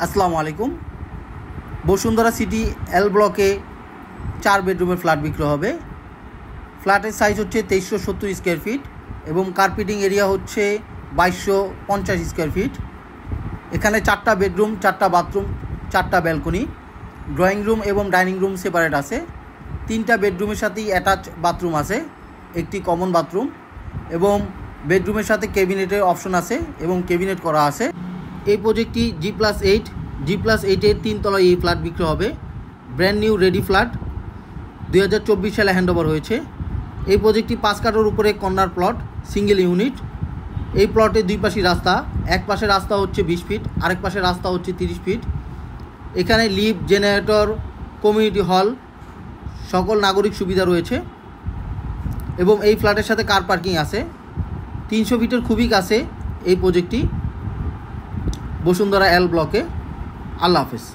আসসালামু আলাইকুম। বসুন্ধরা সিটি এল ব্লকে 4 বেডরুমের ফ্ল্যাট বিক্রি হবে। ফ্ল্যাটের সাইজ হচ্ছে 2370 স্কোয়ার ফিট এবং কার্পেটিং এরিয়া হচ্ছে 2250 স্কোয়ার ফিট। এখানে 4টা বেডরুম, 4টা বাথরুম, 4টা ব্যালকনি, ড্রয়িং রুম এবং ডাইনিং রুম সেপারেট আছে। 3টা বেডরুমের সাথেই অ্যাটাচ বাথরুম আছে, একটি কমন বাথরুম এবং বেডরুমের সাথে ক্যাবিনেটের অপশন আছে এবং ক্যাবিনেট করা আছে। এই প্রজেক্টটি G+8 G+8-এর 3 তলায় এই ফ্ল্যাট বিক্রি হবে। ব্র্যান্ড নিউ রেডি ফ্ল্যাট, 2024 সালে হ্যান্ডওভার হয়েছে। এই প্রজেক্টটি 5 কাঠার উপরে কর্নার প্লট, সিঙ্গেল ইউনিট। এই প্লটে 2 পাশে রাস্তা, এক পাশে রাস্তা হচ্ছে 20 ফিট, আরেক পাশে রাস্তা হচ্ছে 30 ফিট। এখানে লিফট, জেনারেটর, কমিউনিটি হল, সকল নাগরিক সুবিধা রয়েছে এবং এই ফ্ল্যাটের সাথে কার পার্কিং আছে। 300 ফিটের খুবই কাছে এই প্রজেক্টটি বসুন্ধরা এল ব্লকে। আল্লাহ হাফেজ।